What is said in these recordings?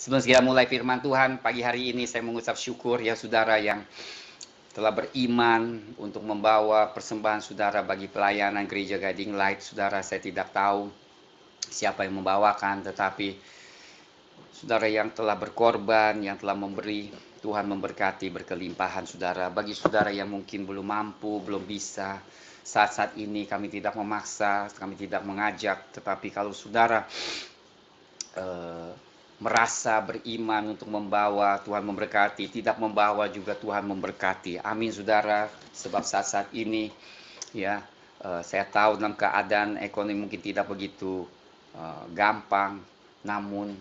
Sebelum kita mulai firman Tuhan, pagi hari ini saya mengucap syukur ya saudara yang telah beriman untuk membawa persembahan saudara bagi pelayanan gereja Guiding Light. Saudara, saya tidak tahu siapa yang membawakan, tetapi saudara yang telah berkorban, yang telah memberi, Tuhan memberkati berkelimpahan saudara. Bagi saudara yang mungkin belum mampu, belum bisa, saat-saat ini kami tidak memaksa, kami tidak mengajak, tetapi kalau saudara merasa beriman untuk membawa, Tuhan memberkati. Tidak membawa juga Tuhan memberkati. Amin saudara. Sebab saat-saat ini ya saya tahu dalam keadaan ekonomi mungkin tidak begitu gampang, namun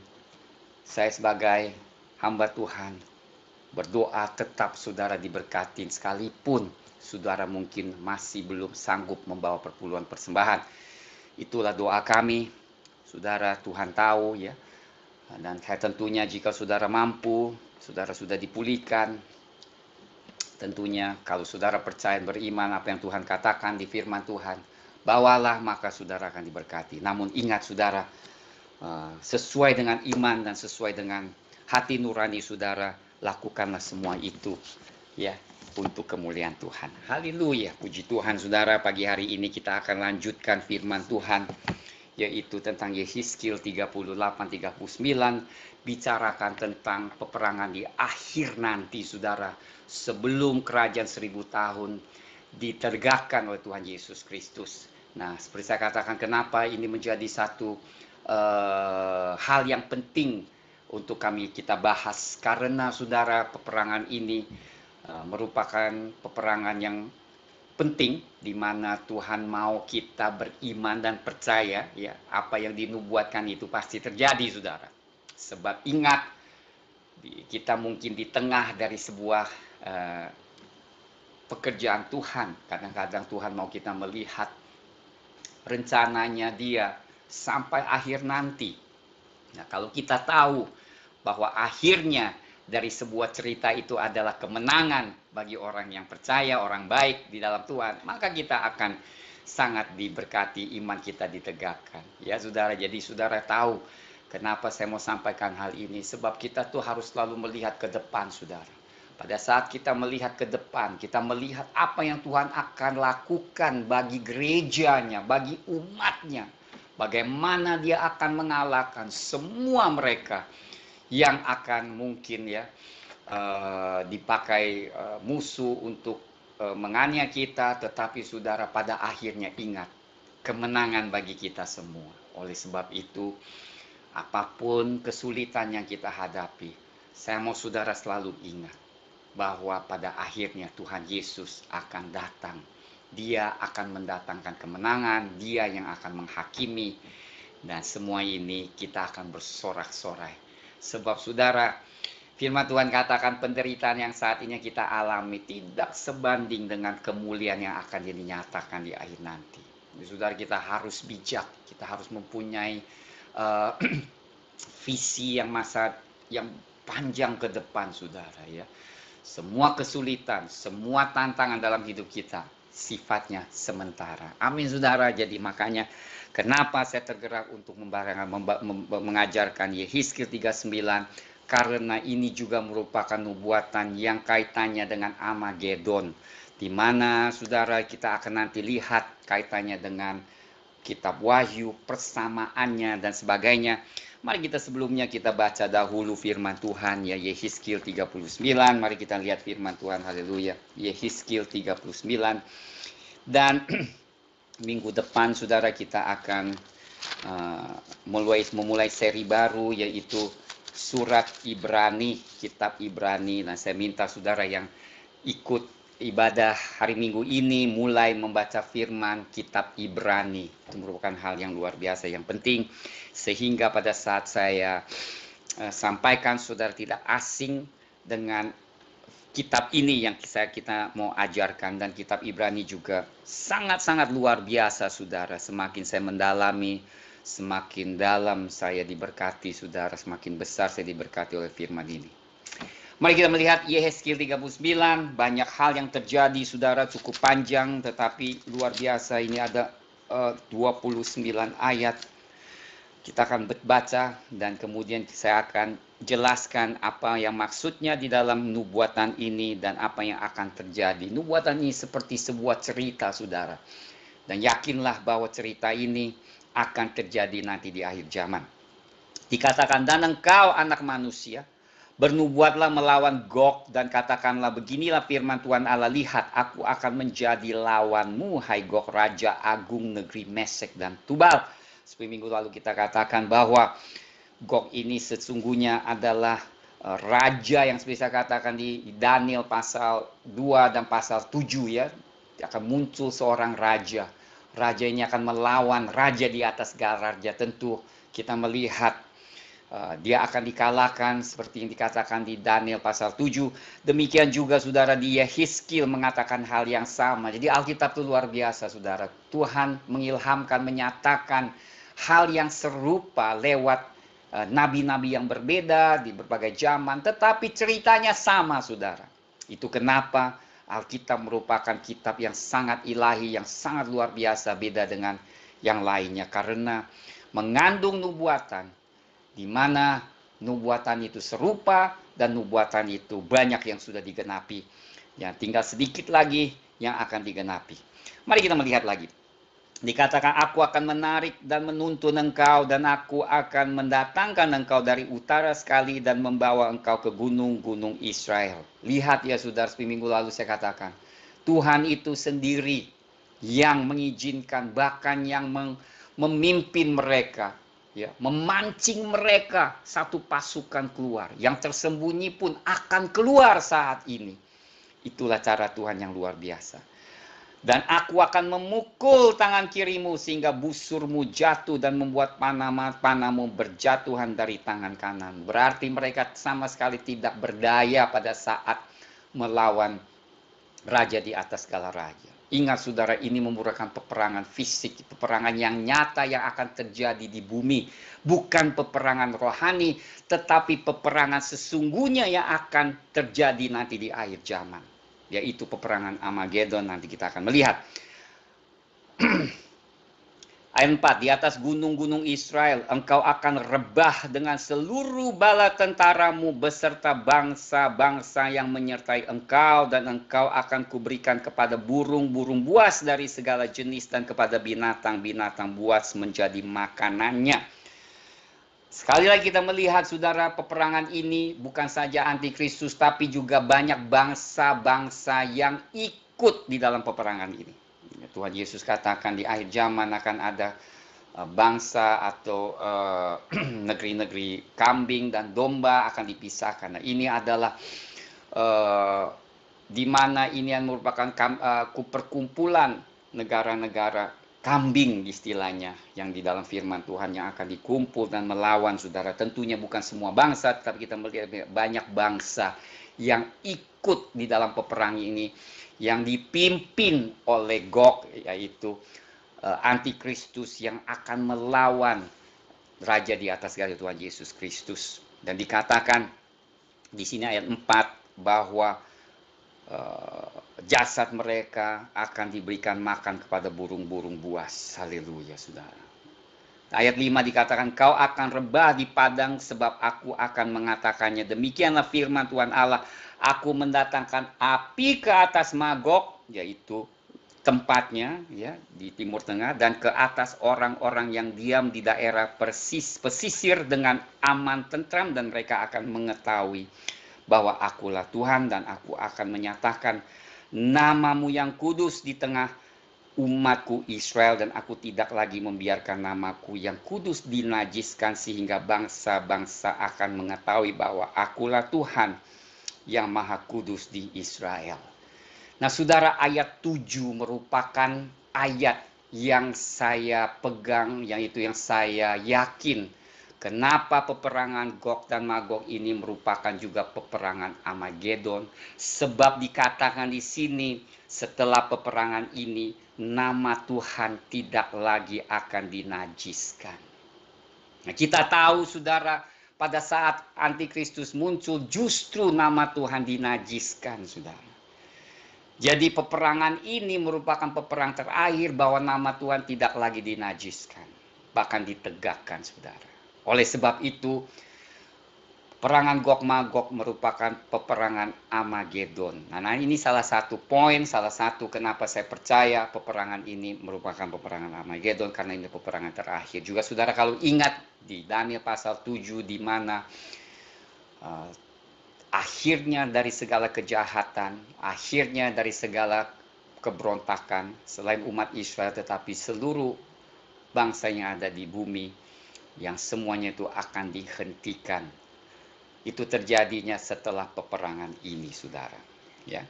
saya sebagai hamba Tuhan berdoa tetap saudara diberkati, sekalipun saudara mungkin masih belum sanggup membawa perpuluhan persembahan. Itulah doa kami saudara. Tuhan tahu ya. Dan tentunya jika saudara mampu, saudara sudah dipulihkan, tentunya kalau saudara percaya beriman apa yang Tuhan katakan di firman Tuhan, bawalah maka saudara akan diberkati. Namun ingat saudara, sesuai dengan iman dan sesuai dengan hati nurani saudara, lakukanlah semua itu ya untuk kemuliaan Tuhan. Haleluya, puji Tuhan saudara. Pagi hari ini kita akan lanjutkan firman Tuhan, yaitu tentang Yehezkiel 38-39, bicarakan tentang peperangan di akhir nanti saudara, sebelum kerajaan 1000 tahun ditegakkan oleh Tuhan Yesus Kristus. Nah, seperti saya katakan, kenapa ini menjadi satu hal yang penting untuk kita bahas, karena saudara, peperangan ini merupakan peperangan yang penting, di mana Tuhan mau kita beriman dan percaya ya, apa yang dinubuatkan itu pasti terjadi saudara. Sebab ingat, kita mungkin di tengah dari sebuah pekerjaan Tuhan. Kadang-kadang Tuhan mau kita melihat rencananya Dia sampai akhir nanti. Nah, kalau kita tahu bahwa akhirnya dari sebuah cerita itu adalah kemenangan bagi orang yang percaya, orang baik di dalam Tuhan, maka kita akan sangat diberkati, iman kita ditegakkan. Ya saudara, jadi saudara tahu kenapa saya mau sampaikan hal ini, sebab kita tuh harus selalu melihat ke depan saudara. Pada saat kita melihat ke depan, kita melihat apa yang Tuhan akan lakukan bagi gerejanya, bagi umatnya, bagaimana Dia akan mengalahkan semua mereka yang akan mungkin ya dipakai musuh untuk menganiaya kita, tetapi saudara pada akhirnya ingat, kemenangan bagi kita semua. Oleh sebab itu, apapun kesulitan yang kita hadapi, saya mau saudara selalu ingat bahwa pada akhirnya Tuhan Yesus akan datang. Dia akan mendatangkan kemenangan, Dia yang akan menghakimi, dan semua ini kita akan bersorak-sorai. Sebab saudara, firman Tuhan katakan penderitaan yang saat ini kita alami tidak sebanding dengan kemuliaan yang akan dinyatakan di akhir nanti. Jadi, saudara, kita harus bijak, kita harus mempunyai visi yang panjang ke depan saudara ya. Semua kesulitan, semua tantangan dalam hidup kita sifatnya sementara. Amin saudara. Jadi makanya kenapa saya tergerak untuk mengajarkan Yehezkiel 39, karena ini juga merupakan nubuatan yang kaitannya dengan Armageddon, di mana saudara kita akan nanti lihat kaitannya dengan kitab Wahyu, persamaannya dan sebagainya. Mari kita sebelumnya kita baca dahulu firman Tuhan ya, Yehezkiel 39. Mari kita lihat firman Tuhan, haleluya. Yehezkiel 39. Dan minggu depan saudara kita akan memulai seri baru, yaitu surat Ibrani, kitab Ibrani. Nah, saya minta saudara yang ikut ibadah hari Minggu ini mulai membaca firman kitab Ibrani. Itu merupakan hal yang luar biasa, yang penting, sehingga pada saat saya sampaikan saudara tidak asing dengan kitab ini yang kita mau ajarkan. Dan kitab Ibrani juga sangat-sangat luar biasa saudara. Semakin saya mendalami, semakin dalam saya diberkati saudara, semakin besar saya diberkati oleh firman ini. Mari kita melihat Yehezkiel 39. Banyak hal yang terjadi saudara, cukup panjang tetapi luar biasa. Ini ada 29 ayat. Kita akan baca dan kemudian saya akan jelaskan apa yang maksudnya di dalam nubuatan ini dan apa yang akan terjadi. Nubuatan ini seperti sebuah cerita, saudara. Dan yakinlah bahwa cerita ini akan terjadi nanti di akhir zaman. Dikatakan, dan engkau anak manusia, bernubuatlah melawan Gog dan katakanlah, beginilah firman Tuhan Allah, lihat aku akan menjadi lawanmu, hai Gog, raja agung negeri Mesek dan Tubal. Seperti minggu lalu kita katakan bahwa Gog ini sesungguhnya adalah raja yang bisa katakan di Daniel pasal 2 dan pasal 7 ya. Akan muncul seorang raja. Raja ini akan melawan raja di atas segala raja. Tentu kita melihat dia akan dikalahkan seperti yang dikatakan di Daniel pasal 7. Demikian juga saudara di Yehezkiel mengatakan hal yang sama. Jadi Alkitab itu luar biasa saudara. Tuhan mengilhamkan, menyatakan hal yang serupa lewat nabi-nabi yang berbeda di berbagai zaman. Tetapi ceritanya sama saudara. Itu kenapa Alkitab merupakan kitab yang sangat ilahi, yang sangat luar biasa, beda dengan yang lainnya. Karena mengandung nubuatan, di mana nubuatan itu serupa dan nubuatan itu banyak yang sudah digenapi. Ya, tinggal sedikit lagi yang akan digenapi. Mari kita melihat lagi. Dikatakan, aku akan menarik dan menuntun engkau, dan aku akan mendatangkan engkau dari utara sekali dan membawa engkau ke gunung-gunung Israel. Lihat ya saudara, minggu lalu saya katakan, Tuhan itu sendiri yang mengizinkan, bahkan yang memimpin mereka, ya, memancing mereka satu pasukan keluar. Yang tersembunyi pun akan keluar saat ini. Itulah cara Tuhan yang luar biasa. Dan aku akan memukul tangan kirimu sehingga busurmu jatuh dan membuat panah-panahmu berjatuhan dari tangan kanan. Berarti mereka sama sekali tidak berdaya pada saat melawan raja di atas segala raja. Ingat saudara, ini merupakan peperangan fisik, peperangan yang nyata yang akan terjadi di bumi. Bukan peperangan rohani, tetapi peperangan sesungguhnya yang akan terjadi nanti di akhir zaman. Yaitu peperangan Armageddon, nanti kita akan melihat. Ayat 4, di atas gunung-gunung Israel engkau akan rebah dengan seluruh bala tentaramu beserta bangsa-bangsa yang menyertai engkau, dan engkau akan kuberikan kepada burung-burung buas dari segala jenis dan kepada binatang-binatang buas menjadi makanannya. Sekali lagi kita melihat saudara, peperangan ini bukan saja antikristus, tapi juga banyak bangsa-bangsa yang ikut di dalam peperangan ini. Tuhan Yesus katakan di akhir zaman akan ada bangsa atau negeri-negeri kambing dan domba akan dipisahkan. Nah, ini adalah di mana ini yang merupakan perkumpulan negara-negara kambing istilahnya, yang di dalam firman Tuhan yang akan dikumpul dan melawan saudara. Tentunya bukan semua bangsa, tapi kita melihat banyak bangsa yang ikut di dalam peperangan ini, yang dipimpin oleh Gog, yaitu antikristus yang akan melawan raja di atas segala, Tuhan Yesus Kristus. Dan dikatakan di sini ayat 4 bahwa jasad mereka akan diberikan makan kepada burung-burung buas. Haleluya saudara. Ayat 5 dikatakan, kau akan rebah di padang sebab aku akan mengatakannya. Demikianlah firman Tuhan Allah, aku mendatangkan api ke atas Magog, yaitu tempatnya ya di Timur Tengah, dan ke atas orang-orang yang diam di daerah pesisir dengan aman tentram, dan mereka akan mengetahui bahwa akulah Tuhan, dan aku akan menyatakan namamu yang kudus di tengah umatku Israel, dan aku tidak lagi membiarkan namaku yang kudus dinajiskan, sehingga bangsa-bangsa akan mengetahui bahwa akulah Tuhan yang maha kudus di Israel. Nah saudara, ayat 7 merupakan ayat yang saya pegang, yaitu yang saya yakin. Kenapa peperangan Gog dan Magog ini merupakan juga peperangan Armageddon? Sebab dikatakan di sini, setelah peperangan ini nama Tuhan tidak lagi akan dinajiskan. Nah, kita tahu saudara, pada saat antikristus muncul justru nama Tuhan dinajiskan saudara. Jadi peperangan ini merupakan peperangan terakhir bahwa nama Tuhan tidak lagi dinajiskan. bahkan ditegakkan, saudara. Oleh sebab itu, peperangan Gog Magog merupakan peperangan Armageddon. Nah, ini salah satu poin, salah satu kenapa saya percaya peperangan ini merupakan peperangan Armageddon, karena ini peperangan terakhir. Juga saudara kalau ingat di Daniel pasal 7, di mana akhirnya dari segala kejahatan, akhirnya dari segala keberontakan, selain umat Israel tetapi seluruh bangsa yang ada di bumi, yang semuanya itu akan dihentikan. Itu terjadinya setelah peperangan ini, saudara. Ya.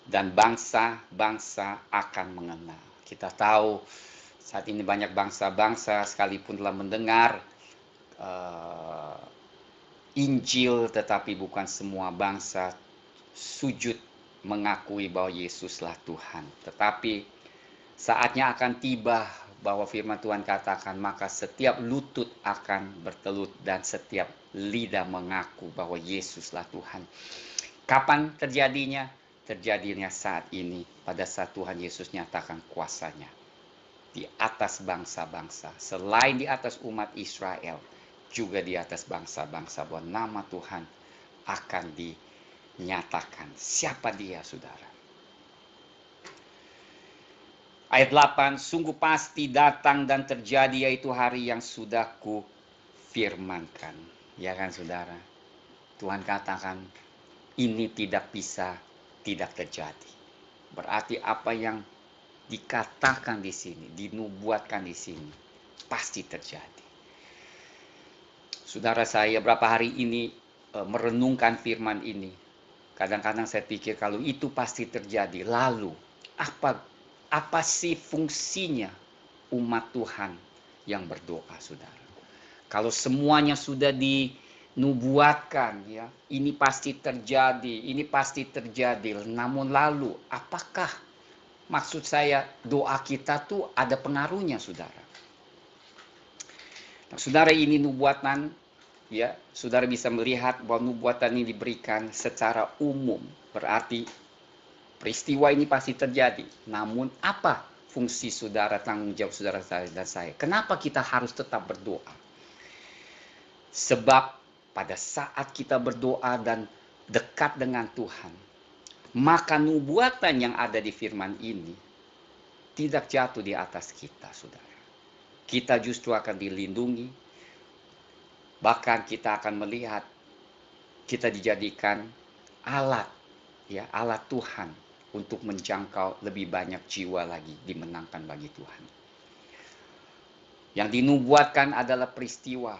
Dan bangsa-bangsa akan mengenal. Kita tahu saat ini banyak bangsa-bangsa sekalipun telah mendengar Injil, tetapi bukan semua bangsa sujud mengakui bahwa Yesuslah Tuhan. Tetapi saatnya akan tiba bahwa firman Tuhan katakan, maka setiap lutut akan bertelut dan setiap lidah mengaku bahwa Yesuslah Tuhan. Kapan terjadinya? Terjadinya saat ini, pada saat Tuhan Yesus nyatakan kuasanya di atas bangsa-bangsa, selain di atas umat Israel, juga di atas bangsa-bangsa, bahwa nama Tuhan akan dinyatakan. Siapa dia, saudara? Ayat 8, sungguh pasti datang dan terjadi, yaitu hari yang sudah kufirmankan. Ya kan, saudara? Tuhan katakan ini tidak bisa tidak terjadi. Berarti apa yang dikatakan di sini, dinubuatkan di sini, pasti terjadi. Saudara, saya berapa hari ini merenungkan firman ini. Kadang-kadang saya pikir kalau itu pasti terjadi, lalu apa sih fungsinya umat Tuhan yang berdoa, saudara? Kalau semuanya sudah dinubuatkan, ya, ini pasti terjadi. Namun lalu, apakah maksud saya doa kita tuh ada pengaruhnya, saudara? Nah, saudara, ini nubuatan, ya, saudara bisa melihat bahwa nubuatan ini diberikan secara umum, berarti peristiwa ini pasti terjadi. Namun apa fungsi saudara, tanggung jawab saudara dan saya? Kenapa kita harus tetap berdoa? Sebab pada saat kita berdoa dan dekat dengan Tuhan, maka nubuatan yang ada di firman ini tidak jatuh di atas kita, saudara. Kita justru akan dilindungi. Bahkan kita akan melihat kita dijadikan alat, ya, alat Tuhan untuk menjangkau lebih banyak jiwa lagi, dimenangkan bagi Tuhan. Yang dinubuatkan adalah peristiwa,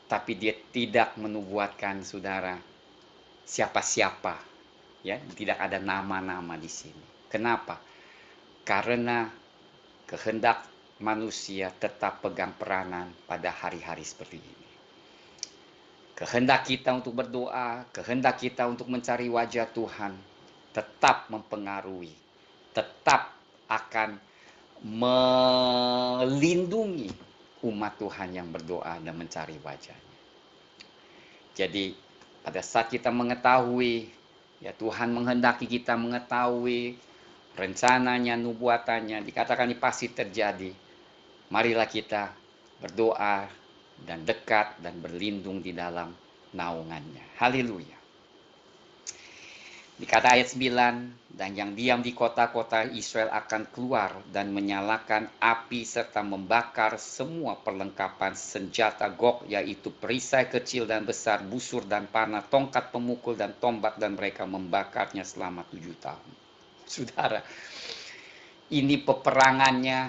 tapi dia tidak menubuatkan, saudara, siapa-siapa, ya, tidak ada nama-nama di sini. Kenapa? Karena kehendak manusia tetap pegang peranan pada hari-hari seperti ini. Kehendak kita untuk berdoa, kehendak kita untuk mencari wajah Tuhan tetap mempengaruhi, tetap akan melindungi umat Tuhan yang berdoa dan mencari wajahnya. Jadi pada saat kita mengetahui, ya, Tuhan menghendaki kita mengetahui rencananya, nubuatannya, dikatakan ini pasti terjadi. Marilah kita berdoa dan dekat dan berlindung di dalam naungannya. Haleluya. Dikata ayat 9, dan yang diam di kota-kota Israel akan keluar dan menyalakan api serta membakar semua perlengkapan senjata Gog, yaitu perisai kecil dan besar, busur dan panah, tongkat pemukul dan tombak, dan mereka membakarnya selama 7 tahun. Saudara, ini peperangannya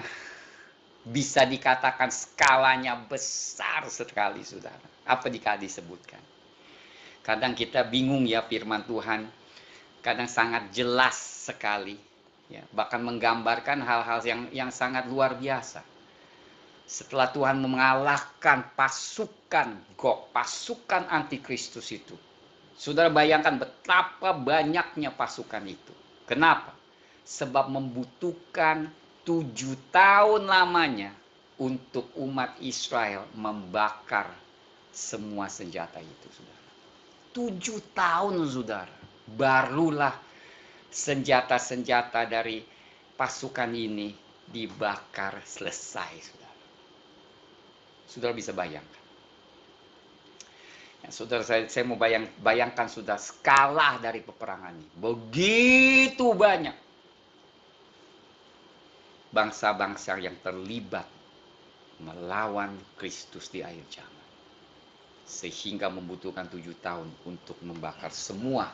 bisa dikatakan skalanya besar sekali, saudara. Apa disebutkan? Kadang kita bingung, ya, firman Tuhan kadang sangat jelas sekali, ya, bahkan menggambarkan hal-hal yang sangat luar biasa. Setelah Tuhan mengalahkan pasukan Gog, pasukan antikristus itu, saudara bayangkan betapa banyaknya pasukan itu. Kenapa? Sebab membutuhkan 7 tahun lamanya untuk umat Israel membakar semua senjata itu, saudara. 7 tahun, saudara. Barulah senjata-senjata dari pasukan ini dibakar selesai, saudara. Saudara bisa bayangkan. Ya, saudara, saya mau bayangkan sudah skala dari peperangan ini. Begitu banyak bangsa-bangsa yang terlibat melawan Kristus di akhir zaman. Sehingga membutuhkan 7 tahun untuk membakar semua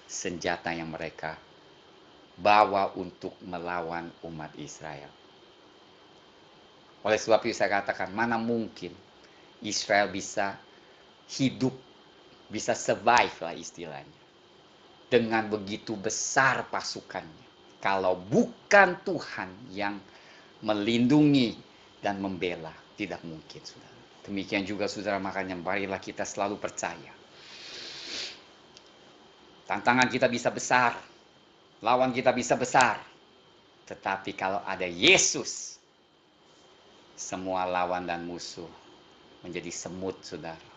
senjata yang mereka bawa untuk melawan umat Israel. Oleh sebab itu saya katakan, mana mungkin Israel bisa hidup, bisa survive lah istilahnya, dengan begitu besar pasukannya, kalau bukan Tuhan yang melindungi dan membela. Tidak mungkin, saudara. Demikian juga, saudara, makanya marilah kita selalu percaya. Tantangan kita bisa besar, lawan kita bisa besar, tetapi kalau ada Yesus, semua lawan dan musuh menjadi semut, saudara.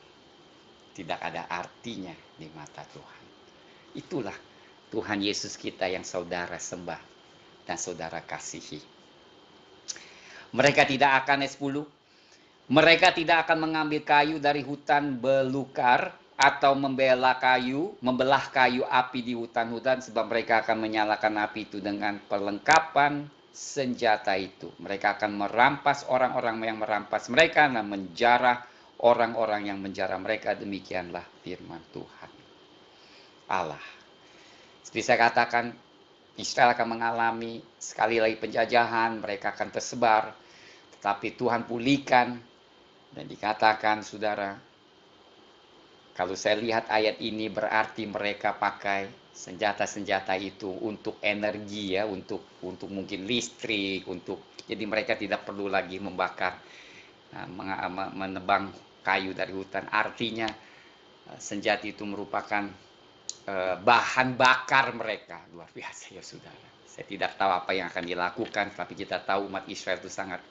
Tidak ada artinya di mata Tuhan. Itulah Tuhan Yesus kita yang saudara sembah dan saudara kasihi. Mereka tidak akan S10. Mereka tidak akan mengambil kayu dari hutan belukar atau membelah kayu api di hutan-hutan, sebab mereka akan menyalakan api itu dengan perlengkapan senjata itu. Mereka akan merampas orang-orang yang merampas mereka dan menjarah orang-orang yang menjarah mereka. Demikianlah firman Tuhan Allah. Seperti saya katakan, Israel akan mengalami sekali lagi penjajahan, mereka akan tersebar, tetapi Tuhan pulihkan. Dan dikatakan, saudara, kalau saya lihat ayat ini berarti mereka pakai senjata-senjata itu untuk energi, ya, untuk mungkin listrik, jadi mereka tidak perlu lagi membakar, menebang kayu dari hutan. Artinya senjata itu merupakan bahan bakar mereka. Luar biasa, ya saudara. Saya tidak tahu apa yang akan dilakukan, tapi kita tahu umat Israel itu sangat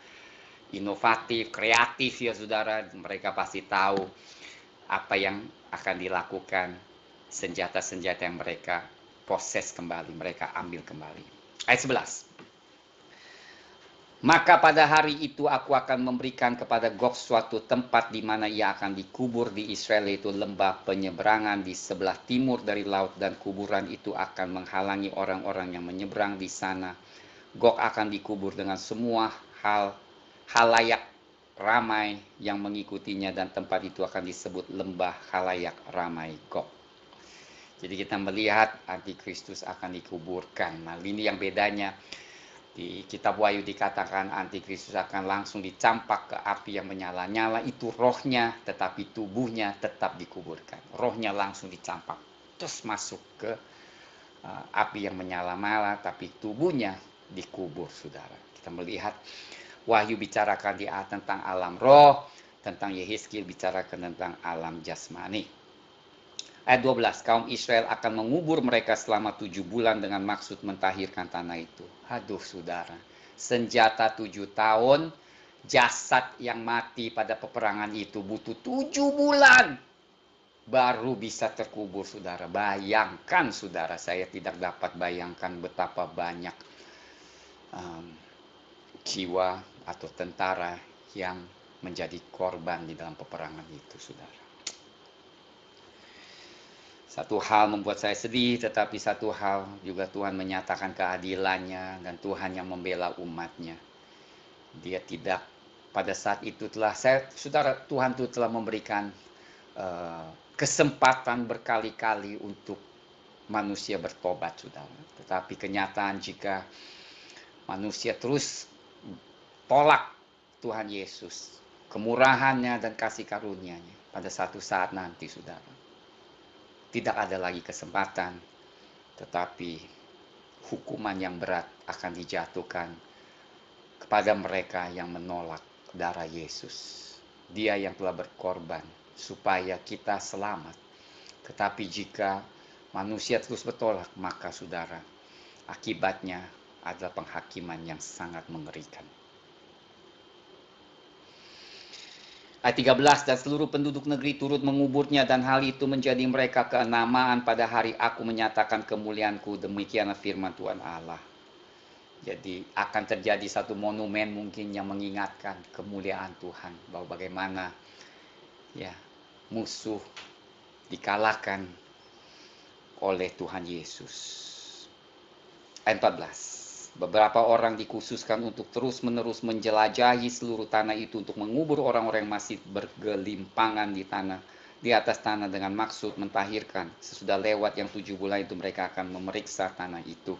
inovatif, kreatif, ya saudara. Mereka pasti tahu apa yang akan dilakukan, senjata-senjata yang mereka proses kembali, mereka ambil kembali. Ayat 11. Maka pada hari itu aku akan memberikan kepada Gog suatu tempat di mana ia akan dikubur di Israel, yaitu lembah penyeberangan di sebelah timur dari laut, dan kuburan itu akan menghalangi orang-orang yang menyeberang di sana. Gog akan dikubur dengan semua halayak ramai yang mengikutinya, dan tempat itu akan disebut lembah halayak ramai Gog. Jadi kita melihat antikristus akan dikuburkan. Nah, ini yang bedanya. Di kitab Wahyu dikatakan antikristus akan langsung dicampak ke api yang menyala-nyala, itu rohnya, tetapi tubuhnya tetap dikuburkan. Rohnya langsung dicampak, terus masuk ke api yang menyala-nyala, tapi tubuhnya dikubur, saudara. Kita melihat Wahyu bicarakan tentang alam roh, tentang Yehezkiel bicarakan tentang alam jasmani. Ayat 12, kaum Israel akan mengubur mereka selama 7 bulan dengan maksud mentahirkan tanah itu. Aduh, saudara, senjata 7 tahun, jasad yang mati pada peperangan itu butuh 7 bulan baru bisa terkubur, saudara. Bayangkan, saudara, saya tidak dapat bayangkan betapa banyak jiwa atau tentara yang menjadi korban di dalam peperangan itu, saudara. Satu hal membuat saya sedih, tetapi satu hal juga Tuhan menyatakan keadilannya, dan Tuhan yang membela umatnya. Dia tidak, pada saat itu saudara, Tuhan itu telah memberikan kesempatan berkali-kali untuk manusia bertobat, saudara. Tetapi kenyataan jika manusia terus tolak Tuhan Yesus, kemurahannya dan kasih karunia-Nya, pada satu saat nanti, saudara, tidak ada lagi kesempatan, tetapi hukuman yang berat akan dijatuhkan kepada mereka yang menolak darah Yesus. Dia yang telah berkorban supaya kita selamat. Tetapi jika manusia terus bertolak, maka, saudara, akibatnya adalah penghakiman yang sangat mengerikan. Ayat 13, dan seluruh penduduk negeri turut menguburnya, dan hal itu menjadi mereka kenamaan pada hari aku menyatakan kemuliaanku. Demikianlah firman Tuhan Allah. Jadi akan terjadi satu monumen mungkin yang mengingatkan kemuliaan Tuhan, bahwa bagaimana ya musuh dikalahkan oleh Tuhan Yesus. Ayat 14. Beberapa orang dikhususkan untuk terus-menerus menjelajahi seluruh tanah itu untuk mengubur orang-orang yang masih bergelimpangan di atas tanah dengan maksud mentahirkan. Sesudah lewat yang 7 bulan itu mereka akan memeriksa tanah itu.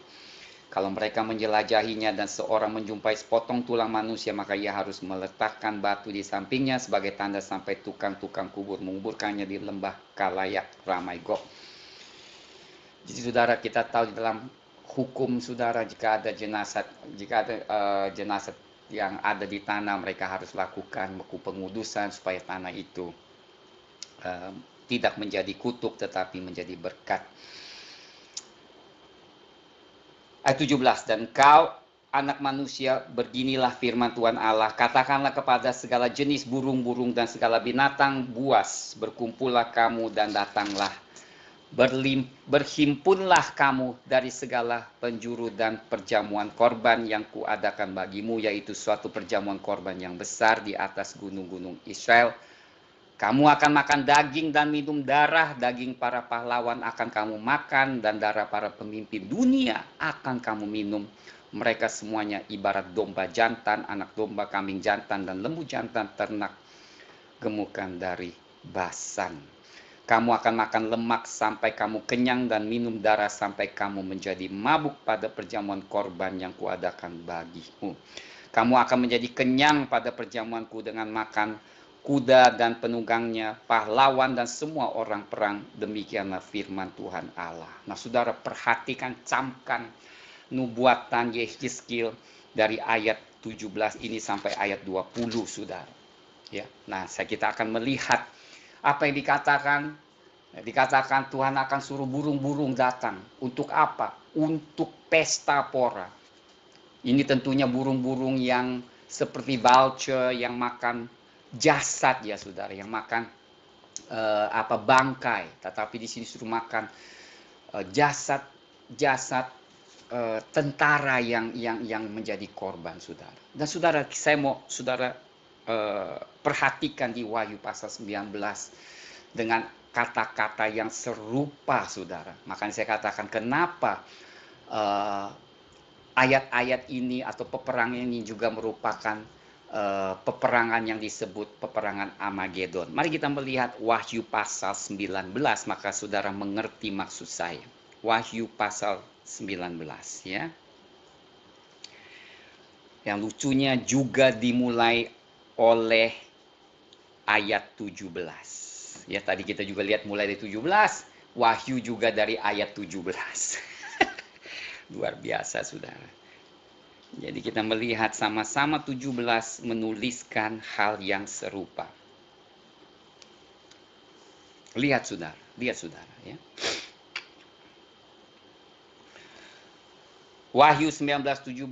Kalau mereka menjelajahinya dan seorang menjumpai sepotong tulang manusia, maka ia harus meletakkan batu di sampingnya sebagai tanda sampai tukang-tukang kubur menguburkannya di lembah Kalayak Ramai Gog. Jadi saudara, kita tahu di dalam hukum saudara, jika ada jenazah yang ada di tanah, mereka harus lakukan pengudusan supaya tanah itu tidak menjadi kutuk tetapi menjadi berkat. Ayat 17, dan kau anak manusia, beginilah firman Tuhan Allah, katakanlah kepada segala jenis burung-burung dan segala binatang buas, berkumpullah kamu dan datanglah, berhimpunlah kamu dari segala penjuru dan perjamuan korban yang kuadakan bagimu, yaitu suatu perjamuan korban yang besar di atas gunung-gunung Israel. Kamu akan makan daging dan minum darah, daging para pahlawan akan kamu makan, dan darah para pemimpin dunia akan kamu minum. Mereka semuanya ibarat domba jantan, anak domba, kambing jantan, dan lembu jantan, ternak gemukan dari Basan. Kamu akan makan lemak sampai kamu kenyang, dan minum darah sampai kamu menjadi mabuk pada perjamuan korban yang kuadakan bagimu. Kamu akan menjadi kenyang pada perjamuanku dengan makan kuda dan penunggangnya, pahlawan dan semua orang perang. Demikianlah firman Tuhan Allah. Nah saudara, perhatikan, camkan nubuatan Yehezkiel dari ayat 17 ini sampai ayat 20 saudara. Ya, nah kita akan melihat apa yang dikatakan. Dikatakan Tuhan akan suruh burung-burung datang. Untuk apa? Untuk pesta pora. Ini tentunya burung-burung yang seperti vulture yang makan jasad ya saudara, yang makan bangkai, tetapi di sini suruh makan jasad tentara yang menjadi korban saudara. Dan saudara, saya mau saudara perhatikan di Wahyu pasal 19 dengan kata-kata yang serupa saudara. Makanya saya katakan kenapa ayat-ayat ini atau peperangan ini juga merupakan peperangan yang disebut peperangan Armageddon. Mari kita melihat Wahyu pasal 19, maka saudara mengerti maksud saya. Wahyu pasal 19 ya. Yang lucunya juga dimulai oleh ayat 17. Ya, tadi kita juga lihat mulai dari 17, Wahyu juga dari ayat 17. Luar biasa saudara. Jadi kita melihat sama-sama 17 menuliskan hal yang serupa. Lihat saudara ya. Wahyu 19:17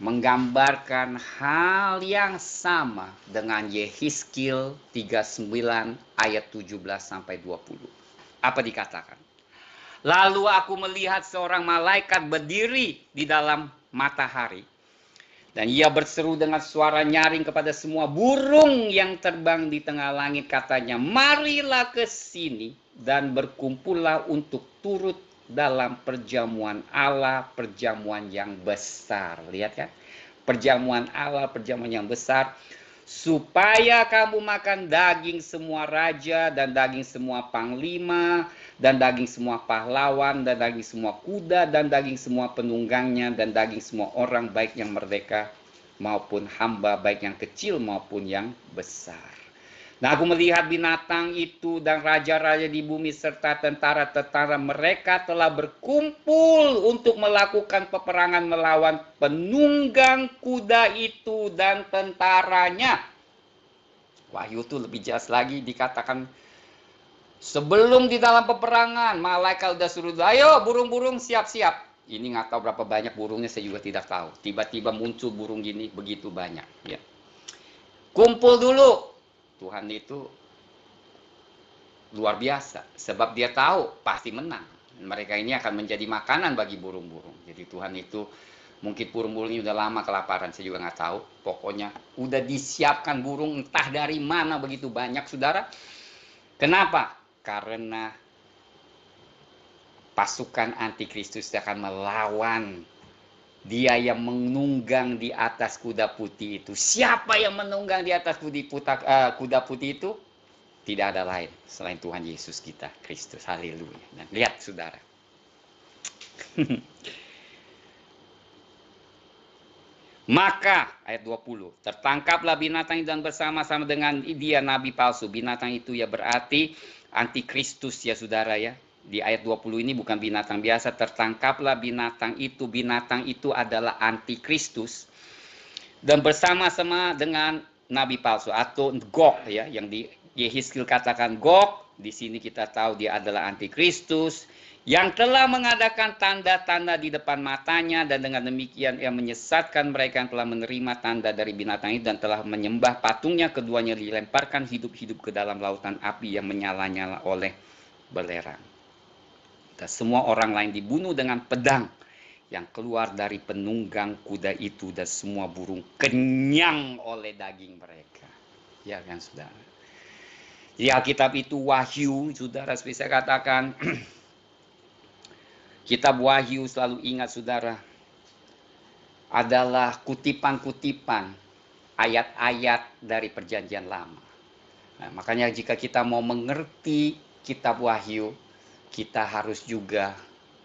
menggambarkan hal yang sama dengan Yehezkiel 39 ayat 17 sampai 20. Apa dikatakan? Lalu aku melihat seorang malaikat berdiri di dalam matahari, dan ia berseru dengan suara nyaring kepada semua burung yang terbang di tengah langit, katanya, marilah ke sini dan berkumpullah untuk turut dalam perjamuan Allah, perjamuan yang besar. Lihat kan? Perjamuan Allah, perjamuan yang besar, supaya kamu makan daging semua raja, dan daging semua panglima, dan daging semua pahlawan, dan daging semua kuda, dan daging semua penunggangnya, dan daging semua orang, baik yang merdeka maupun hamba, baik yang kecil maupun yang besar. Nah, aku melihat binatang itu dan raja-raja di bumi serta tentara-tentara mereka telah berkumpul untuk melakukan peperangan melawan penunggang kuda itu dan tentaranya. Wahyu itu lebih jelas lagi dikatakan, sebelum di dalam peperangan, malaikat udah suruh, ayo burung-burung siap-siap. Ini nggak tahu berapa banyak burungnya, saya juga tidak tahu. Tiba-tiba muncul burung gini begitu banyak. Ya. Kumpul dulu. Tuhan itu luar biasa, sebab dia tahu pasti menang. Mereka ini akan menjadi makanan bagi burung-burung. Jadi Tuhan itu Mungkin burung-burungnya udah lama kelaparan, saya juga nggak tahu. Pokoknya udah disiapkan burung entah dari mana begitu banyak, saudara. Kenapa? Karena pasukan antikristus akan melawan dia yang menunggang di atas kuda putih itu. Siapa yang menunggang di atas kuda putih itu? Tidak ada lain selain Tuhan Yesus kita, Kristus. Haleluya. Dan lihat saudara. Maka ayat 20, tertangkaplah binatang dan bersama-sama dengan dia nabi palsu. Binatang itu ya berarti antikristus ya saudara ya. Di ayat 20 ini bukan binatang biasa, tertangkaplah binatang itu adalah antikristus. Dan bersama-sama dengan nabi palsu atau Gog ya, yang di Yehezkiel katakan Gog, di sini kita tahu dia adalah antikristus yang telah mengadakan tanda-tanda di depan matanya, dan dengan demikian ia menyesatkan mereka yang telah menerima tanda dari binatang itu dan telah menyembah patungnya. Keduanya dilemparkan hidup-hidup ke dalam lautan api yang menyala-nyala oleh belerang. Dan semua orang lain dibunuh dengan pedang yang keluar dari penunggang kuda itu, dan semua burung kenyang oleh daging mereka. Ya kan saudara. Di Alkitab itu Wahyu, saudara bisa katakan kitab Wahyu, selalu ingat saudara, adalah kutipan-kutipan ayat-ayat dari perjanjian lama. Nah, makanya jika kita mau mengerti kitab Wahyu, kita harus juga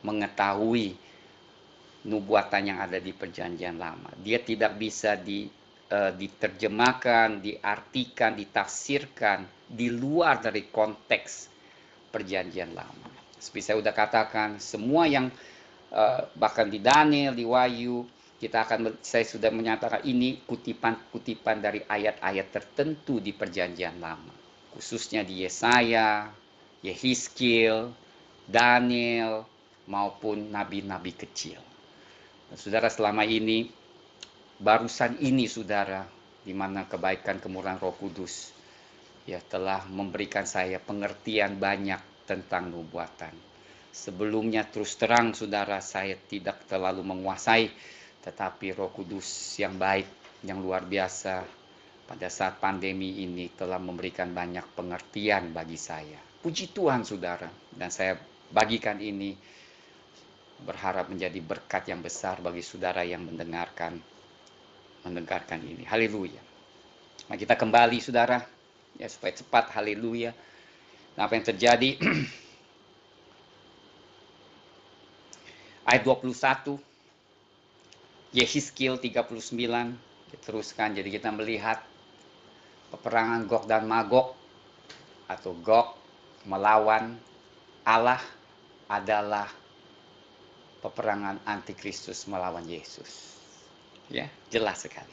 mengetahui nubuatan yang ada di perjanjian lama. Dia tidak bisa diterjemahkan, diartikan, ditafsirkan di luar dari konteks perjanjian lama. Seperti saya sudah katakan, semua yang bahkan di Daniel, di Wahyu, saya sudah menyatakan ini kutipan-kutipan dari ayat-ayat tertentu di perjanjian lama, khususnya di Yesaya, Yehezkiel, Daniel, maupun nabi-nabi kecil. Dan saudara, selama ini, barusan ini saudara, di mana kebaikan kemurahan Roh Kudus ya telah memberikan saya pengertian banyak tentang nubuatan. Sebelumnya terus terang saudara, saya tidak terlalu menguasai, tetapi Roh Kudus yang baik, yang luar biasa pada saat pandemi ini telah memberikan banyak pengertian bagi saya. Puji Tuhan saudara, dan saya bagikan ini, berharap menjadi berkat yang besar bagi saudara yang mendengarkan ini. Haleluya. Nah, kita kembali saudara, ya supaya cepat. Haleluya. Nah, apa yang terjadi? Ayat 21, Yehezkiel 39, diteruskan. Jadi kita melihat peperangan Gog dan Magog, atau Gog melawan Allah adalah peperangan antikristus melawan Yesus. Ya, jelas sekali.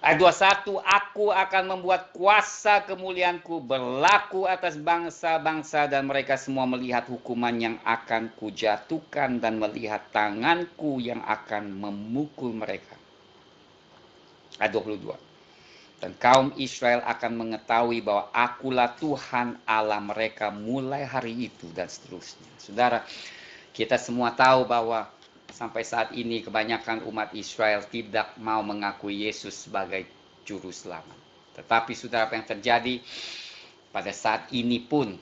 Ayat 21, aku akan membuat kuasa kemuliaanku berlaku atas bangsa-bangsa, dan mereka semua melihat hukuman yang akan kujatuhkan dan melihat tanganku yang akan memukul mereka. Ayat 22, dan kaum Israel akan mengetahui bahwa akulah Tuhan Allah mereka mulai hari itu, dan seterusnya. Saudara, kita semua tahu bahwa sampai saat ini kebanyakan umat Israel tidak mau mengakui Yesus sebagai juru selamat. Tetapi saudara, apa yang terjadi pada saat ini pun,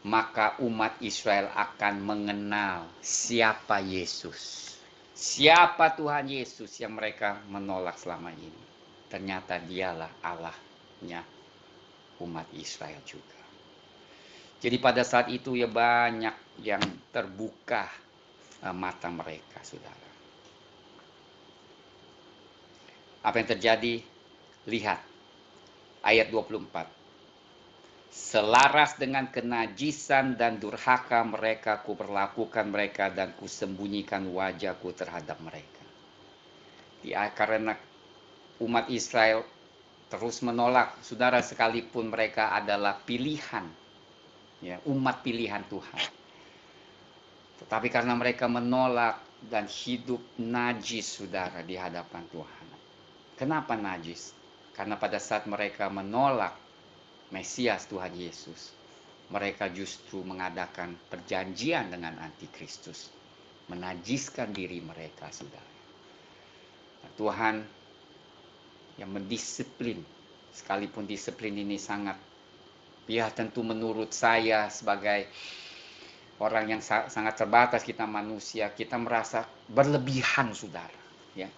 maka umat Israel akan mengenal siapa Yesus. Siapa Tuhan Yesus yang mereka menolak selama ini. Ternyata dialah Allahnya umat Israel juga. Jadi pada saat itu ya banyak yang terbuka mata mereka, saudara. Apa yang terjadi? Lihat ayat 24. Selaras dengan kenajisan dan durhaka mereka, kuperlakukan mereka dan kusembunyikan wajahku terhadap mereka. Karena umat Israel terus menolak, saudara, sekalipun mereka adalah pilihan, ya, umat pilihan Tuhan. Tetapi karena mereka menolak dan hidup najis, saudara, di hadapan Tuhan. Kenapa najis? Karena pada saat mereka menolak Mesias Tuhan Yesus, mereka justru mengadakan perjanjian dengan antikristus. menajiskan diri mereka, saudara. Nah, Tuhan yang mendisiplin, sekalipun disiplin ini sangat, ya tentu menurut saya sebagai orang yang sangat terbatas, kita manusia, kita merasa berlebihan, saudara, ya,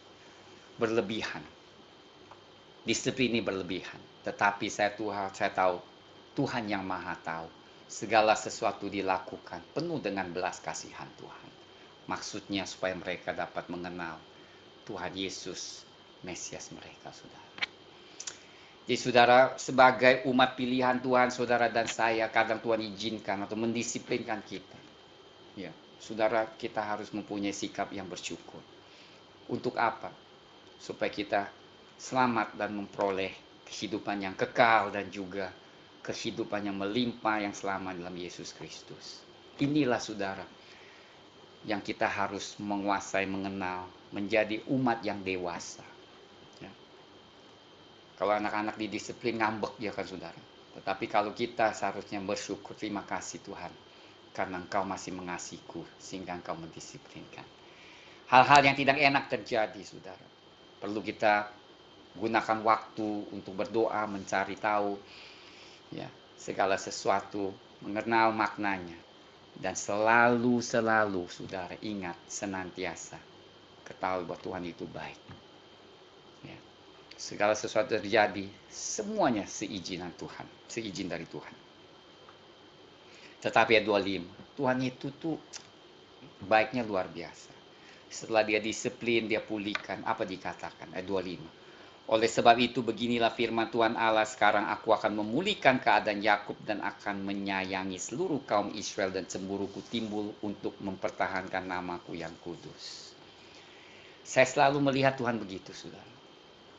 berlebihan. Disiplin ini berlebihan. Tetapi saya tahu Tuhan yang Maha tahu. Segala sesuatu dilakukan penuh dengan belas kasihan Tuhan. Maksudnya supaya mereka dapat mengenal Tuhan Yesus, Mesias mereka, saudara. Jadi saudara, sebagai umat pilihan Tuhan, saudara dan saya, kadang Tuhan izinkan atau mendisiplinkan kita. Ya, saudara, kita harus mempunyai sikap yang bersyukur. Untuk apa? Supaya kita selamat dan memperoleh kehidupan yang kekal dan juga kehidupan yang melimpah yang selama dalam Yesus Kristus. Inilah saudara yang kita harus menguasai, mengenal, menjadi umat yang dewasa. Ya. Kalau anak-anak didisiplin ngambek ya kan saudara. Tetapi kalau kita seharusnya bersyukur, terima kasih Tuhan, karena Engkau masih mengasihiku sehingga Engkau mendisiplinkan. Hal-hal yang tidak enak terjadi saudara. Perlu kita gunakan waktu untuk berdoa, mencari tahu ya segala sesuatu, mengenal maknanya, dan selalu saudara ingat senantiasa ketahui bahwa Tuhan itu baik. Ya. Segala sesuatu terjadi semuanya seizinan Tuhan, seizin dari Tuhan. Tetapi ayat 25, Tuhan itu tuh baiknya luar biasa. Setelah dia disiplin, dia pulihkan, apa dikatakan ayat 25. Oleh sebab itu beginilah firman Tuhan Allah, sekarang aku akan memulihkan keadaan Yakub dan akan menyayangi seluruh kaum Israel, dan cemburuku timbul untuk mempertahankan namaku yang kudus. Saya selalu melihat Tuhan begitu, saudara.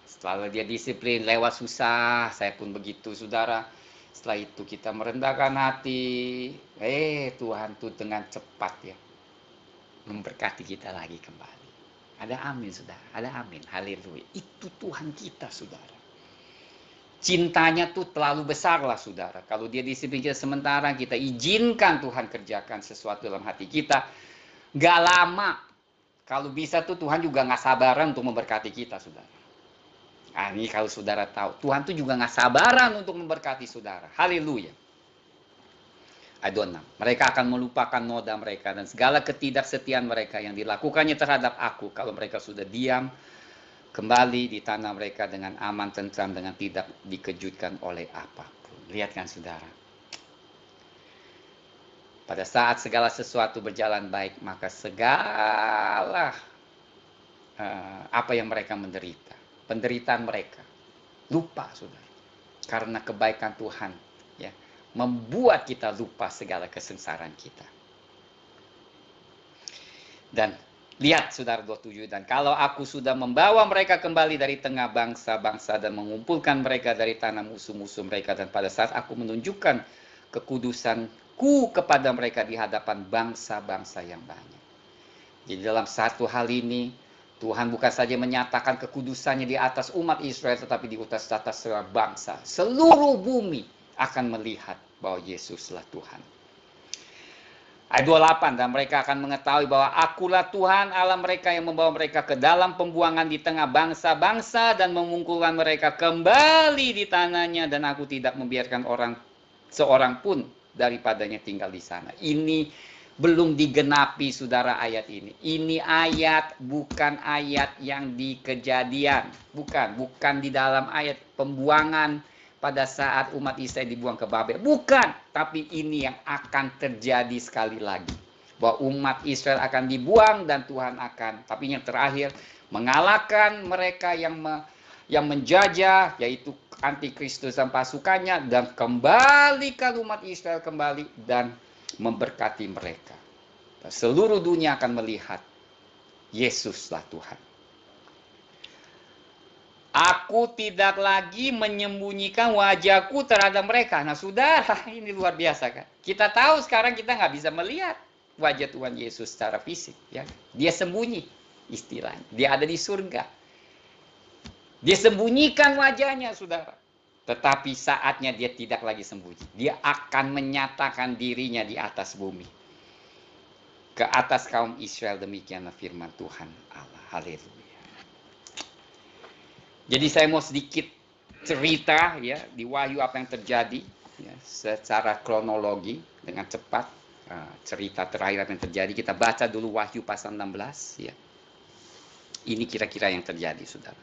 Setelah dia disiplin lewat susah, saya pun begitu, saudara. Setelah itu kita merendahkan hati, Tuhan tuh dengan cepat ya memberkati kita lagi kembali. Ada amin, saudara. Ada amin. Haleluya. Itu Tuhan kita, saudara. Cintanya tuh terlalu besar lah, saudara. Kalau dia disiplin kita sementara, kita izinkan Tuhan kerjakan sesuatu dalam hati kita. Gak lama. Kalau bisa tuh Tuhan juga gak sabaran untuk memberkati kita, saudara. Nah, ini kalau saudara tahu. Tuhan tuh juga gak sabaran untuk memberkati saudara. Haleluya. Ayat 26. Mereka akan melupakan noda mereka dan segala ketidaksetiaan mereka yang dilakukannya terhadap aku, kalau mereka sudah diam kembali di tanah mereka dengan aman, tentram, dengan tidak dikejutkan oleh apapun. Lihat kan saudara, pada saat segala sesuatu berjalan baik, maka segala apa yang mereka menderita, penderitaan mereka lupa, saudara, karena kebaikan Tuhan ya membuat kita lupa segala kesengsaraan kita. Dan lihat saudara 27, dan kalau aku sudah membawa mereka kembali dari tengah bangsa-bangsa dan mengumpulkan mereka dari tanah musuh-musuh mereka, dan pada saat aku menunjukkan kekudusanku kepada mereka di hadapan bangsa-bangsa yang banyak. Jadi dalam satu hal ini Tuhan bukan saja menyatakan kekudusannya di atas umat Israel, tetapi di atas seluruh bangsa, seluruh bumi akan melihat bahwa Yesuslah Tuhan. Ayat 28, dan mereka akan mengetahui bahwa akulah Tuhan Allah mereka yang membawa mereka ke dalam pembuangan di tengah bangsa-bangsa dan mengumpulkan mereka kembali di tanahnya, dan aku tidak membiarkan seorang pun daripadanya tinggal di sana. Ini belum digenapi saudara ayat ini. Ini ayat bukan ayat yang di Kejadian. Bukan di dalam ayat pembuangan pada saat umat Israel dibuang ke Babel. Bukan, tapi ini yang akan terjadi sekali lagi. Bahwa umat Israel akan dibuang dan Tuhan akan, tapi yang terakhir, mengalahkan mereka yang menjajah, yaitu antikristus dan pasukannya, dan kembalikan umat Israel kembali dan memberkati mereka. Seluruh dunia akan melihat Yesuslah Tuhan. Aku tidak lagi menyembunyikan wajahku terhadap mereka. Nah saudara, ini luar biasa kan. Kita tahu sekarang kita nggak bisa melihat wajah Tuhan Yesus secara fisik. Ya. Dia sembunyi istilahnya. Dia ada di surga. Dia sembunyikan wajahnya saudara. Tetapi saatnya dia tidak lagi sembunyi. Dia akan menyatakan dirinya di atas bumi. ke atas kaum Israel, demikianlah firman Tuhan Allah. Haleluya. Jadi saya mau sedikit cerita ya di Wahyu apa yang terjadi ya, secara kronologi dengan cepat. Cerita terakhir apa yang terjadi, kita baca dulu Wahyu pasal 16 ya. Ini kira-kira yang terjadi, saudara.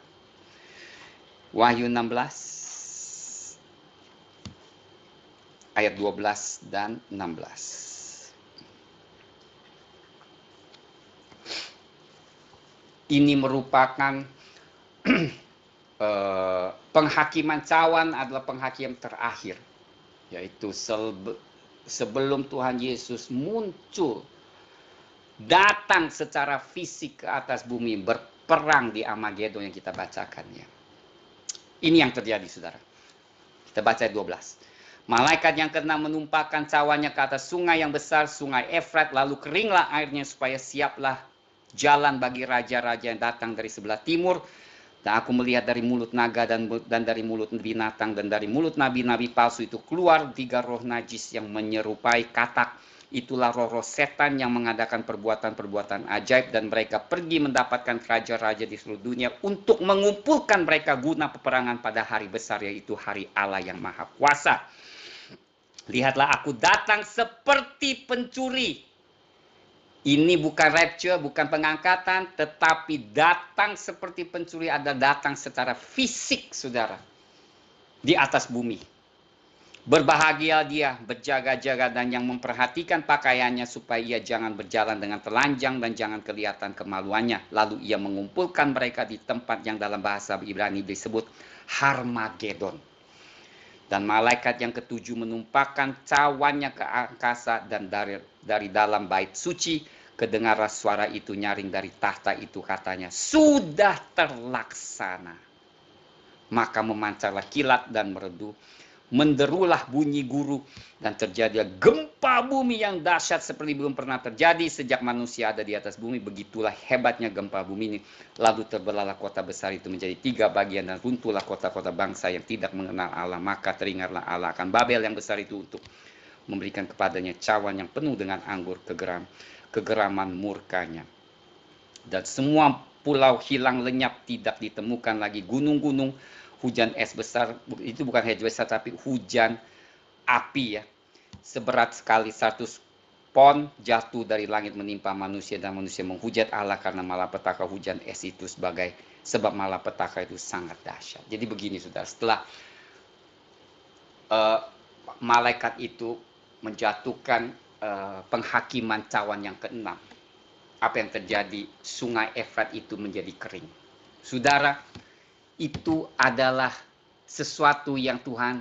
Wahyu 16 ayat 12 dan 16. Ini merupakan penghakiman cawan adalah penghakiman terakhir, yaitu sebelum Tuhan Yesus muncul, datang secara fisik ke atas bumi, berperang di Armageddon yang kita bacakan ya. Ini yang terjadi, saudara. Kita baca 12. Malaikat yang keenam menumpahkan cawannya ke atas sungai yang besar, sungai Efrat, lalu keringlah airnya supaya siaplah jalan bagi raja-raja yang datang dari sebelah timur. Dan aku melihat dari mulut naga dan dari mulut binatang dan dari mulut nabi-nabi palsu itu keluar 3 roh najis yang menyerupai katak. Itulah roh-roh setan yang mengadakan perbuatan-perbuatan ajaib, dan mereka pergi mendapatkan raja-raja di seluruh dunia untuk mengumpulkan mereka guna peperangan pada hari besar, yaitu hari Allah yang Maha Kuasa. Lihatlah, aku datang seperti pencuri. Ini bukan rapture, bukan pengangkatan, tetapi datang seperti pencuri adalah datang secara fisik, saudara, di atas bumi. Berbahagia dia, berjaga-jaga dan yang memperhatikan pakaiannya supaya ia jangan berjalan dengan telanjang dan jangan kelihatan kemaluannya. Lalu ia mengumpulkan mereka di tempat yang dalam bahasa Ibrani disebut Harmagedon. Dan malaikat yang ketujuh menumpahkan cawannya ke angkasa, dan dari dalam bait suci kedengaran suara itu nyaring dari tahta itu, katanya, sudah terlaksana. Maka memancarlah kilat dan meredu, menderulah bunyi guru, dan terjadilah gempa bumi yang dahsyat seperti belum pernah terjadi sejak manusia ada di atas bumi. Begitulah hebatnya gempa bumi ini. Lalu terbelahlah kota besar itu menjadi 3 bagian, dan runtuhlah kota-kota bangsa yang tidak mengenal Allah. Maka teringatlah Allah akan Babel yang besar itu untuk memberikan kepadanya cawan yang penuh dengan anggur kegeraman murkanya. Dan semua pulau hilang lenyap, tidak ditemukan lagi gunung-gunung. Hujan es besar, itu bukan es besar tapi hujan api ya, seberat sekali 100 pon jatuh dari langit menimpa manusia, dan manusia menghujat Allah karena malapetaka hujan es itu sebab malapetaka itu sangat dahsyat. Jadi begini, saudara, setelah malaikat itu menjatuhkan penghakiman cawan yang keenam, apa yang terjadi? Sungai Efrat itu menjadi kering. Saudara, itu adalah sesuatu yang Tuhan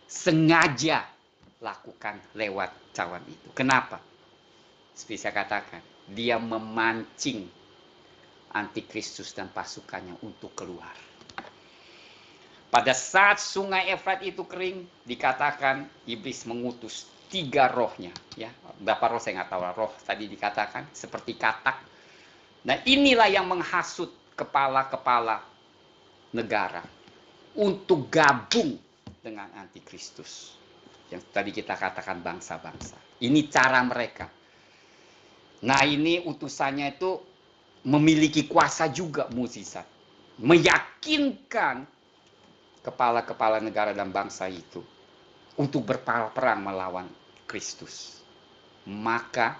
sengaja lakukan lewat cawan itu. Kenapa? Seperti saya katakan, dia memancing antikristus dan pasukannya untuk keluar. Pada saat sungai Efrat itu kering, dikatakan iblis mengutus 3 rohnya. Ya, berapa roh saya nggak tahu. Roh tadi dikatakan seperti katak. Nah, inilah yang menghasut kepala-kepala negara untuk gabung dengan antikristus yang tadi kita katakan bangsa-bangsa. Ini cara mereka. Nah, ini utusannya itu memiliki kuasa juga, mukjizat, meyakinkan kepala-kepala negara dan bangsa itu untuk berperang melawan Kristus. Maka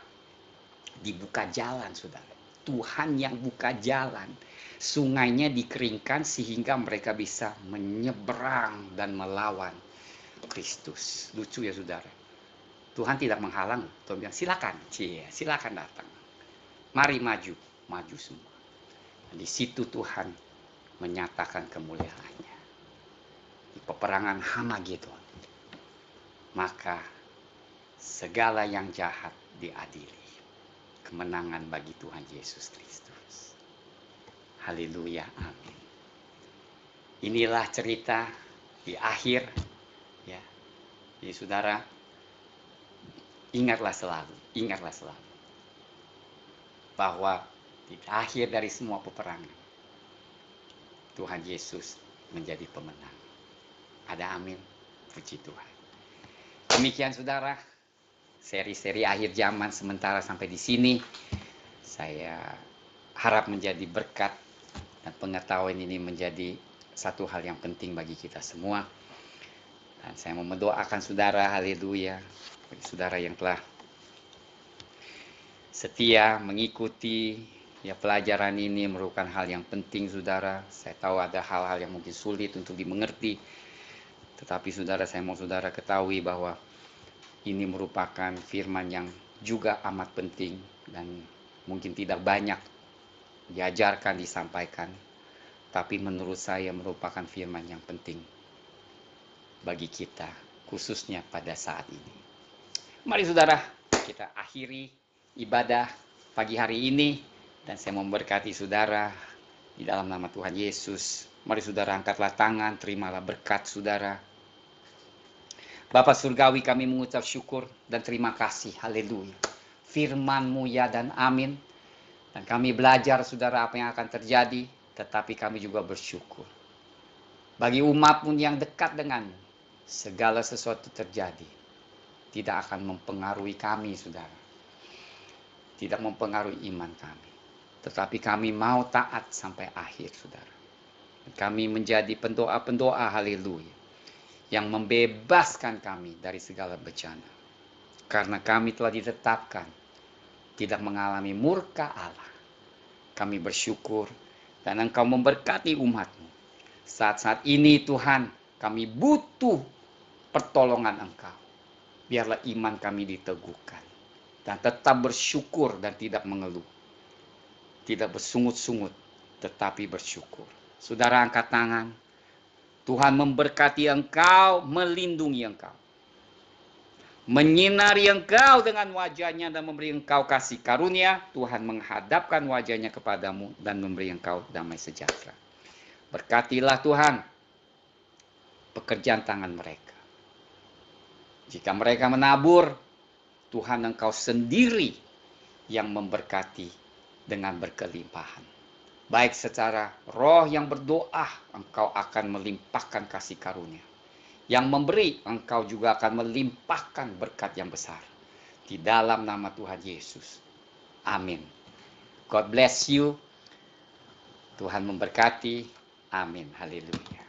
dibuka jalan, saudara. Tuhan yang buka jalan. Sungainya dikeringkan sehingga mereka bisa menyeberang dan melawan Kristus. Lucu ya, saudara. Tuhan tidak menghalang. Tuhan bilang, silakan, silakan datang. Mari maju semua. Di situ Tuhan menyatakan kemuliaannya. Di peperangan Harmagedon, maka segala yang jahat diadili. Kemenangan bagi Tuhan Yesus Kristus. Haleluya, amin. Inilah cerita di akhir ya. Jadi saudara, ingatlah selalu bahwa di akhir dari semua peperangan Tuhan Yesus menjadi pemenang. Ada amin, puji Tuhan. Demikian saudara, seri-seri akhir zaman sementara sampai di sini. Saya harap menjadi berkat dan pengetahuan ini menjadi satu hal yang penting bagi kita semua. Dan saya mau mendoakan saudara, haleluya, bagi saudara yang telah setia mengikuti ya pelajaran ini merupakan hal yang penting saudara. Saya tahu ada hal-hal yang mungkin sulit untuk dimengerti, tetapi saudara, saya mau saudara ketahui bahwa ini merupakan firman yang juga amat penting dan mungkin tidak banyak diajarkan, disampaikan, tapi menurut saya merupakan firman yang penting bagi kita, khususnya pada saat ini. Mari saudara, kita akhiri ibadah pagi hari ini, dan saya memberkati saudara di dalam nama Tuhan Yesus. Mari saudara, angkatlah tangan, terimalah berkat saudara. Bapa Surgawi, kami mengucap syukur dan terima kasih, haleluya. Firman-Mu ya dan amin. Dan kami belajar saudara apa yang akan terjadi, tetapi kami juga bersyukur. Bagi umat-Mu yang dekat dengan-Mu, segala sesuatu terjadi tidak akan mempengaruhi kami saudara. Tidak mempengaruhi iman kami. Tetapi kami mau taat sampai akhir saudara. Kami menjadi pendoa-pendoa, haleluya, yang membebaskan kami dari segala bencana. Karena kami telah ditetapkan tidak mengalami murka Allah. Kami bersyukur dan Engkau memberkati umat-Mu. Saat-saat ini Tuhan, kami butuh pertolongan Engkau. Biarlah iman kami diteguhkan dan tetap bersyukur dan tidak mengeluh. Tidak bersungut-sungut, tetapi bersyukur. Saudara, angkat tangan. Tuhan memberkati engkau, melindungi engkau, menyinari engkau dengan wajahnya dan memberi engkau kasih karunia. Tuhan menghadapkan wajahnya kepadamu dan memberi engkau damai sejahtera. Berkatilah Tuhan pekerjaan tangan mereka. Jika mereka menabur, Tuhan engkau sendiri yang memberkati dengan berkelimpahan. Baik secara roh yang berdoa, engkau akan melimpahkan kasih karunia. Yang memberi, engkau juga akan melimpahkan berkat yang besar. Di dalam nama Tuhan Yesus. Amin. God bless you. Tuhan memberkati. Amin. Haleluya.